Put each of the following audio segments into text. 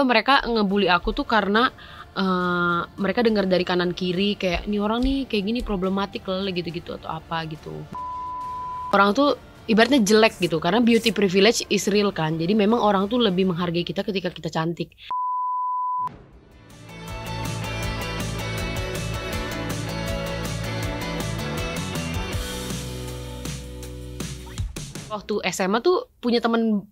Mereka ngebully aku tuh karena mereka dengar dari kanan kiri kayak nih orang nih kayak gini problematik loh gitu-gitu atau apa gitu. Orang tuh ibaratnya jelek gitu karena beauty privilege is real kan. Jadi memang orang tuh lebih menghargai kita ketika kita cantik. Waktu SMA tuh punya temen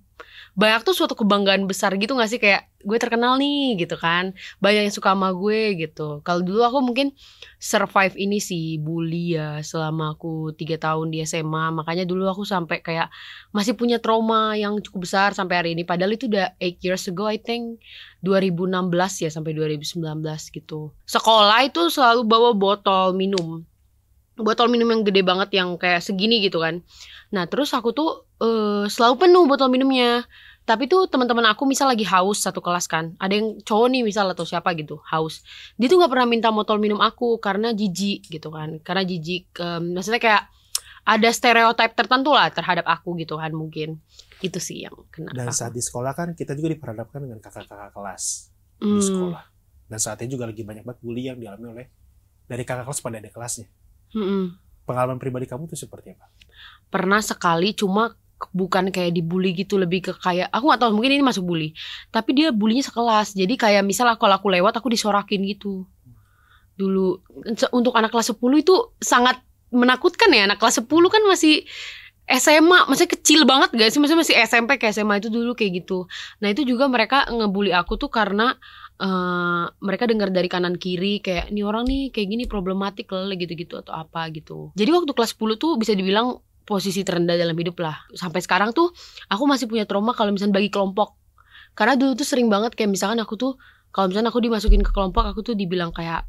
banyak tuh suatu kebanggaan besar gitu gak sih, kayak gue terkenal nih gitu kan, banyak yang suka sama gue gitu. Kalau dulu aku mungkin survive ini sih bully ya selama aku 3 tahun di SMA, makanya dulu aku sampai kayak masih punya trauma yang cukup besar sampai hari ini. Padahal itu udah 8 years ago I think, 2016 ya sampai 2019 gitu. Sekolah itu selalu bawa botol minum yang gede banget yang kayak segini gitu kan. Nah terus aku tuh selalu penuh botol minumnya. Tapi tuh teman-teman aku misal lagi haus satu kelas kan, ada yang cowok nih misal atau siapa gitu haus, dia tuh nggak pernah minta botol minum aku karena jijik gitu kan, karena jijik. Maksudnya kayak ada stereotip tertentu lah terhadap aku gitu kan, mungkin itu sih yang kena. Dan saat di sekolah kan kita juga diperhadapkan dengan kakak-kakak kelas di sekolah, dan saat ini juga lagi banyak banget bully yang dialami oleh dari kakak kelas pada adik kelasnya. Pengalaman pribadi kamu tuh seperti apa? Pernah sekali, cuma bukan kayak dibully gitu, lebih ke kayak aku gak tahu mungkin ini masuk bully, tapi dia bulinya sekelas. Jadi kayak misal kalau aku lewat aku disorakin gitu. Dulu untuk anak kelas 10 itu sangat menakutkan ya. Anak kelas 10 kan masih SMA, maksudnya kecil banget gak sih, maksudnya masih SMP ke SMA itu dulu kayak gitu. Nah itu juga mereka ngebully aku tuh karena mereka dengar dari kanan kiri kayak nih orang nih kayak gini problematik loh gitu-gitu atau apa gitu. Jadi waktu kelas 10 tuh bisa dibilang posisi terendah dalam hidup lah. Sampai sekarang tuh aku masih punya trauma kalau misalnya bagi kelompok. Karena dulu tuh sering banget kayak misalkan aku tuh kalau misalnya aku dimasukin ke kelompok, aku tuh dibilang kayak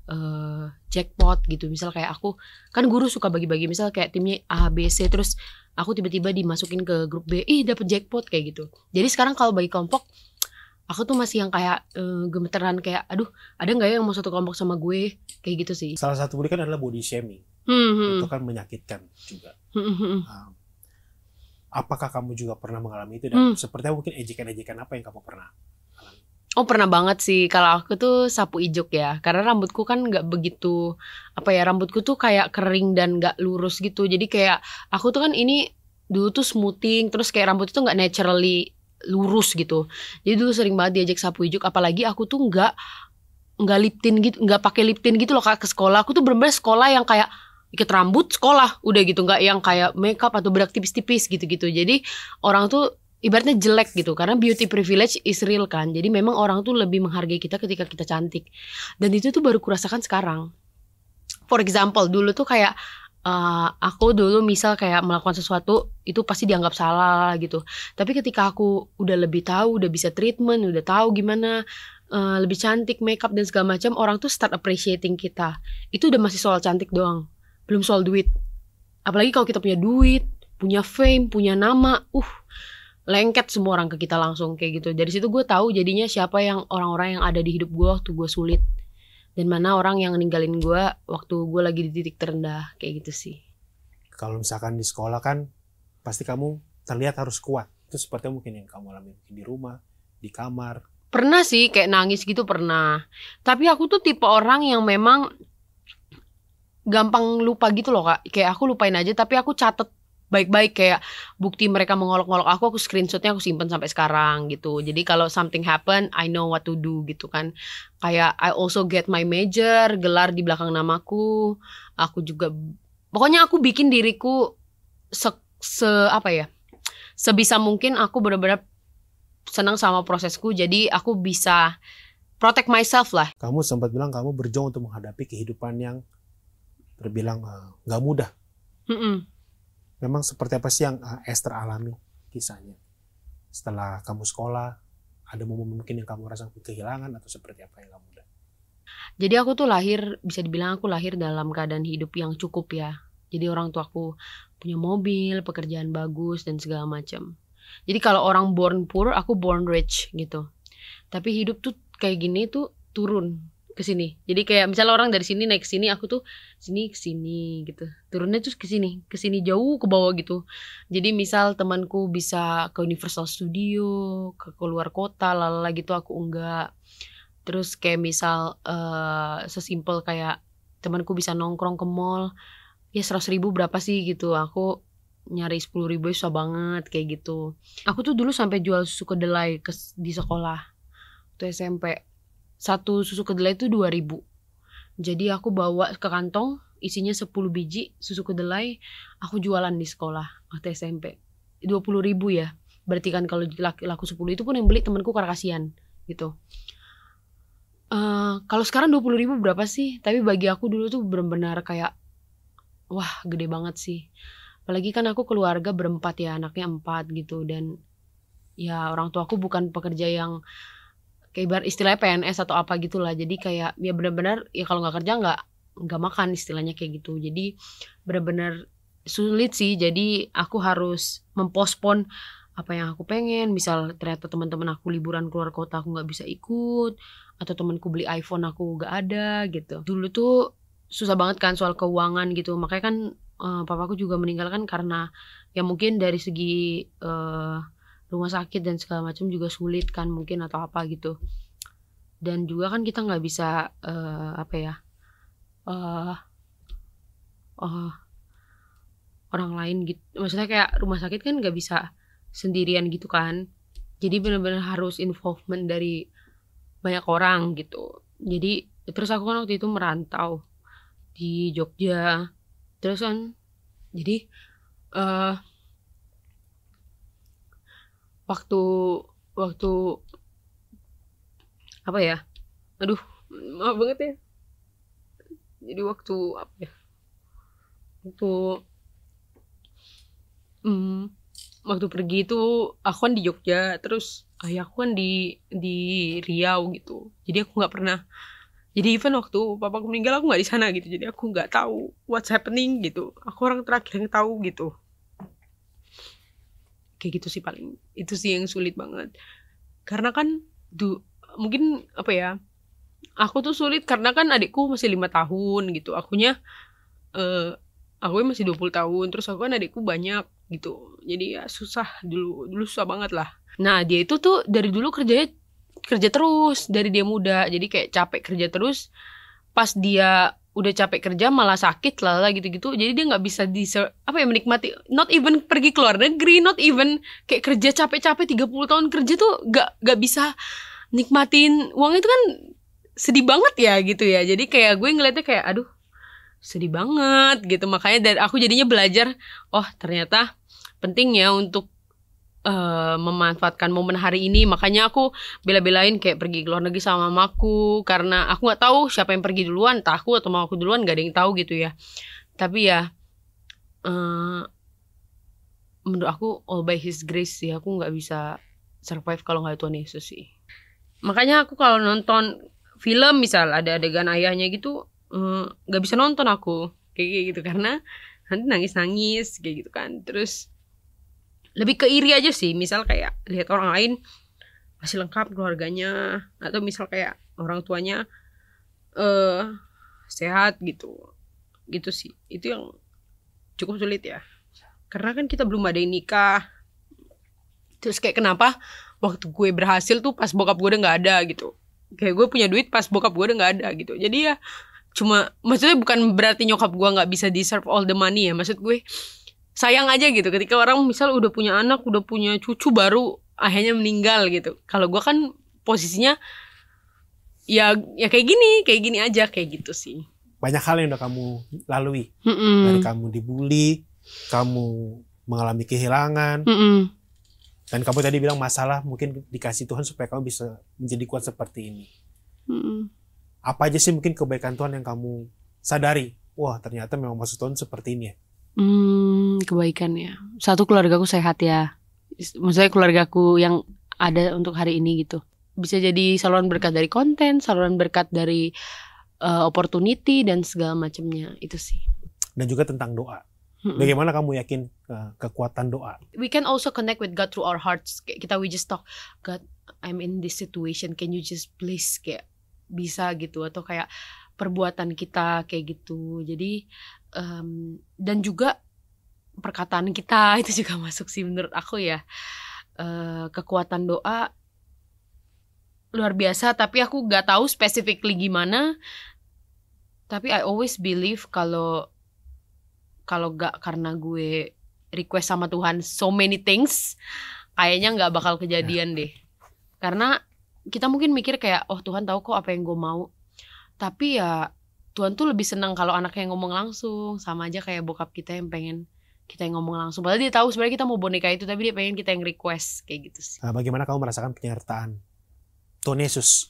jackpot gitu. Misal kayak aku kan guru suka bagi-bagi, misal kayak timnya A, B, C, terus aku tiba-tiba dimasukin ke grup B, dapet jackpot kayak gitu. Jadi sekarang kalau bagi kelompok, aku tuh masih yang kayak gemeteran kayak aduh ada nggak ya yang mau satu kelompok sama gue kayak gitu sih. Salah satu bully kan adalah body shaming. Itu kan menyakitkan juga. Apakah kamu juga pernah mengalami itu, dan seperti mungkin ejekan-ejekan apa yang kamu pernah alami? Oh pernah banget sih. Kalau aku tuh sapu ijuk ya, karena rambutku kan nggak begitu rambutku tuh kayak kering dan nggak lurus gitu. Jadi kayak aku tuh kan ini dulu tuh smoothing, terus kayak rambut tuh nggak naturally lurus gitu. Jadi dulu sering banget diajak sapu ijuk, apalagi aku tuh nggak lip tint gitu, nggak pakai lip tint gitu loh Kak ke sekolah. Aku tuh bener-bener sekolah yang kayak ikat rambut sekolah udah gitu, nggak yang kayak makeup atau bedak tipis-tipis gitu-gitu. Jadi orang tuh ibaratnya jelek gitu karena beauty privilege is real kan. Jadi memang orang tuh lebih menghargai kita ketika kita cantik. Dan itu tuh baru kurasakan sekarang. For example dulu tuh kayak aku dulu misal kayak melakukan sesuatu itu pasti dianggap salah gitu. Tapi ketika aku udah lebih tahu, udah bisa treatment, udah tahu gimana lebih cantik, makeup dan segala macam, orang tuh start appreciating kita. Itu udah masih soal cantik doang, belum soal duit. Apalagi kalau kita punya duit, punya fame, punya nama, lengket semua orang ke kita langsung kayak gitu. Dari situ gue tahu jadinya siapa yang orang-orang yang ada di hidup gue waktu gue sulit, dan mana orang yang ninggalin gue waktu gue lagi di titik terendah kayak gitu sih. Kalau misalkan di sekolah kan pasti kamu terlihat harus kuat. Itu seperti mungkin yang kamu alami di rumah, di kamar. Pernah sih kayak nangis gitu pernah. Tapi aku tuh tipe orang yang memang gampang lupa gitu loh Kak. Kayak aku lupain aja tapi aku catet baik-baik, kayak bukti mereka mengolok-ngolok aku screenshotnya aku simpen sampai sekarang gitu. Jadi kalau something happen, I know what to do gitu kan. Kayak I also get my major, gelar di belakang namaku. Aku juga, pokoknya aku bikin diriku sebisa mungkin aku benar-benar senang sama prosesku. Jadi aku bisa protect myself lah. Kamu sempat bilang kamu berjuang untuk menghadapi kehidupan yang terbilang gak mudah. Memang seperti apa sih yang Esther alami kisahnya? Setelah kamu sekolah, ada momen mungkin yang kamu rasa kehilangan atau seperti apa yang kamu udah? Jadi aku tuh lahir, bisa dibilang aku lahir dalam keadaan hidup yang cukup ya. Jadi orang tua aku punya mobil, pekerjaan bagus dan segala macam. Jadi kalau orang born poor, aku born rich gitu. Tapi hidup tuh kayak gini tuh turun. ke sini. Jadi kayak misalnya orang dari sini naik ke sini, aku tuh sini ke sini gitu. Turunnya tuh ke sini jauh ke bawah gitu. Jadi misal temanku bisa ke Universal Studio, ke keluar kota, lalala gitu, aku enggak. Terus kayak misal sesimpel kayak temanku bisa nongkrong ke mall, ya 100.000 berapa sih gitu. Aku nyari 10.000 susah banget kayak gitu. Aku tuh dulu sampai jual susu kedelai di sekolah tuh SMP. Satu susu kedelai itu 2.000. Jadi aku bawa ke kantong isinya 10 biji susu kedelai, aku jualan di sekolah waktu SMP. 20.000 ya. Berarti kan kalau laku 10 itu pun yang beli temanku karena kasihan gitu. Kalau sekarang 20.000 berapa sih? Tapi bagi aku dulu tuh benar-benar kayak wah, gede banget sih. Apalagi kan aku keluarga berempat ya, anaknya 4 gitu. Dan ya orang tua aku bukan pekerja yang kayak ibarat istilahnya PNS atau apa gitulah. Jadi kayak ya benar-benar ya kalau nggak kerja nggak makan istilahnya kayak gitu. Jadi benar-benar sulit sih. Jadi aku harus mempospon apa yang aku pengen. Misal ternyata teman-teman aku liburan keluar kota aku nggak bisa ikut, atau temanku beli iPhone aku nggak ada gitu. Dulu tuh susah banget kan soal keuangan gitu. Makanya kan papaku juga meninggalkan karena ya mungkin dari segi rumah sakit dan segala macam juga sulit kan mungkin atau apa gitu. Dan juga kan kita nggak bisa orang lain gitu. Maksudnya kayak rumah sakit kan nggak bisa sendirian gitu kan. Jadi benar-benar harus involvement dari banyak orang gitu. Jadi terus aku kan waktu itu merantau di Jogja. Terus kan jadi waktu apa ya? Aduh, maaf banget ya. Jadi waktu apa ya? Waktu pergi itu aku kan di Jogja, terus ayahku kan di Riau gitu. Jadi aku nggak pernah. Jadi even waktu papaku meninggal aku nggak di sana gitu. Jadi aku nggak tahu what's happening gitu. Aku orang terakhir yang tahu gitu. Kayak gitu sih paling. Itu sih yang sulit banget. Karena kan mungkin apa ya? Aku tuh sulit karena kan adikku masih 5 tahun gitu. Aku masih 20 tahun. Terus aku kan adikku banyak gitu. Jadi ya susah dulu susah banget lah. Nah, dia itu tuh dari dulu kerja terus dari dia muda. Jadi kayak capek kerja terus. Pas dia udah capek kerja malah sakit lah gitu-gitu. Jadi dia nggak bisa menikmati. Not even pergi ke luar negeri. Not even kayak kerja capek-capek 30 tahun kerja tuh nggak bisa nikmatin uang itu kan sedih banget ya gitu ya. Jadi kayak gue ngeliatnya kayak aduh sedih banget gitu. Makanya dari aku jadinya belajar oh ternyata penting ya untuk memanfaatkan momen hari ini. Makanya aku bela-belain kayak pergi ke luar negeri sama mamaku. Karena aku gak tahu siapa yang pergi duluan. Entah aku atau mamaku duluan, gak ada yang tahu gitu ya. Tapi ya menurut aku all by his grace sih. Aku gak bisa survive kalau gak ada Tuhan Yesus sih. Makanya aku kalau nonton film misal ada adegan ayahnya gitu gak bisa nonton aku kayak gitu. Karena nanti nangis-nangis kayak gitu kan. Terus lebih ke iri aja sih, misal kayak lihat orang lain masih lengkap keluarganya, atau misal kayak orang tuanya sehat gitu sih. Itu yang cukup sulit ya, karena kan kita belum ada yang nikah. Terus kayak kenapa waktu gue berhasil tuh pas bokap gue udah nggak ada gitu, kayak gue punya duit pas bokap gue udah nggak ada gitu. Jadi ya cuma, maksudnya bukan berarti nyokap gue nggak bisa deserve all the money ya, maksud gue sayang aja gitu ketika orang misal udah punya anak, udah punya cucu baru akhirnya meninggal gitu. Kalau gue kan posisinya ya kayak gini aja kayak gitu sih. Banyak hal yang udah kamu lalui. Dari kamu dibully, kamu mengalami kehilangan, dan kamu tadi bilang masalah mungkin dikasih Tuhan supaya kamu bisa menjadi kuat seperti ini. Apa aja sih mungkin kebaikan Tuhan yang kamu sadari? Wah ternyata memang maksud Tuhan seperti ini ya. Kebaikannya, satu, keluargaku sehat ya. Maksudnya keluargaku yang ada untuk hari ini gitu. Bisa jadi saluran berkat dari konten, saluran berkat dari opportunity dan segala macamnya. Itu sih. Dan juga tentang doa. Bagaimana kamu yakin kekuatan doa? We can also connect with God through our hearts. We just talk, God, I'm in this situation, can you just please kayak bisa gitu, atau kayak perbuatan kita kayak gitu. Jadi dan juga perkataan kita itu juga masuk sih menurut aku ya. Kekuatan doa luar biasa, tapi aku gak tahu specifically gimana. Tapi I always believe kalau gak karena gue request sama Tuhan so many things, kayaknya gak bakal kejadian deh. Karena kita mungkin mikir kayak, oh Tuhan tahu kok apa yang gue mau. Tapi ya Tuhan tuh lebih senang kalau anaknya ngomong langsung. Sama aja kayak bokap kita yang pengen kita yang ngomong langsung. Padahal dia tahu sebenarnya kita mau boneka itu, tapi dia pengen kita yang request kayak gitu sih. Bagaimana kamu merasakan penyertaan Tuhan Yesus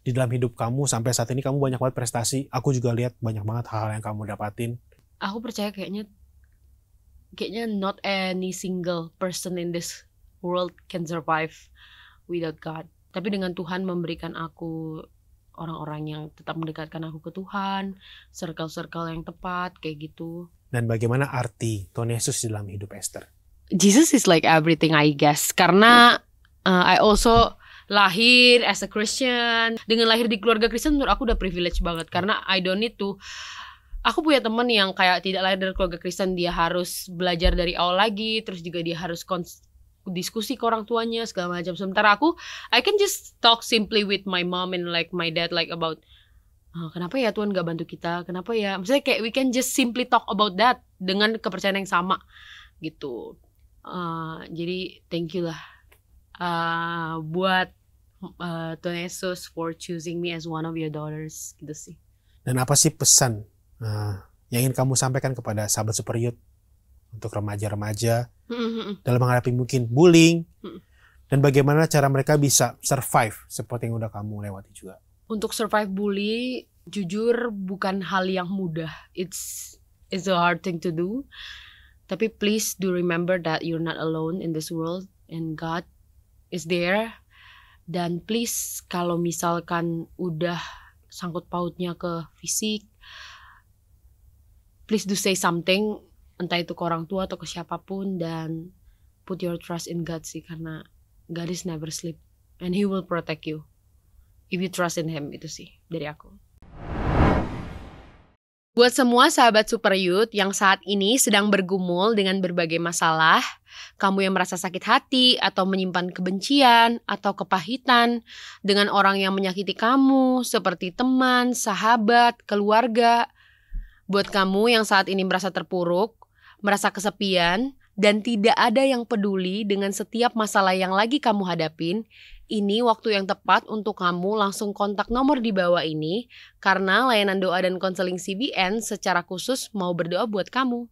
di dalam hidup kamu sampai saat ini? Kamu banyak banget prestasi. Aku juga lihat banyak banget hal-hal yang kamu dapatin. Aku percaya kayaknya not any single person in this world can survive without God. Tapi dengan Tuhan memberikan aku orang-orang yang tetap mendekatkan aku ke Tuhan, circle-circle yang tepat kayak gitu. Dan bagaimana arti Tuhan Yesus di dalam hidup Esther? Jesus is like everything, I guess. Karena I also lahir as a Christian. Dengan lahir di keluarga Kristen menurut aku udah privilege banget. Karena I don't need to. Aku punya temen yang kayak tidak lahir dari keluarga Kristen, dia harus belajar dari awal lagi, terus juga dia harus diskusi ke orang tuanya segala macam. Sementara aku, I can just talk simply with my mom and like my dad like about kenapa ya Tuhan gak bantu kita, kenapa ya, maksudnya kayak we can just simply talk about that dengan kepercayaan yang sama gitu. Jadi thank you lah buat Tuhan Yesus for choosing me as one of your daughters gitu sih. Dan apa sih pesan yang ingin kamu sampaikan kepada sahabat Super Youth untuk remaja-remaja dalam menghadapi mungkin bullying, dan bagaimana cara mereka bisa survive seperti yang udah kamu lewati juga? Untuk survive bully, jujur bukan hal yang mudah. It's a hard thing to do. Tapi please do remember that you're not alone in this world and God is there. Dan please kalau misalkan udah sangkut pautnya ke fisik, please do say something, entah itu ke orang tua atau ke siapapun, dan put your trust in God sih, karena God is never sleep and He will protect you if you trust in Him. Itu sih dari aku. Buat semua sahabat Super Youth yang saat ini sedang bergumul dengan berbagai masalah, kamu yang merasa sakit hati atau menyimpan kebencian atau kepahitan dengan orang yang menyakiti kamu seperti teman, sahabat, keluarga. Buat kamu yang saat ini merasa terpuruk, merasa kesepian, dan tidak ada yang peduli dengan setiap masalah yang lagi kamu hadapin, ini waktu yang tepat untuk kamu langsung kontak nomor di bawah ini, karena layanan doa dan konseling CBN secara khusus mau berdoa buat kamu.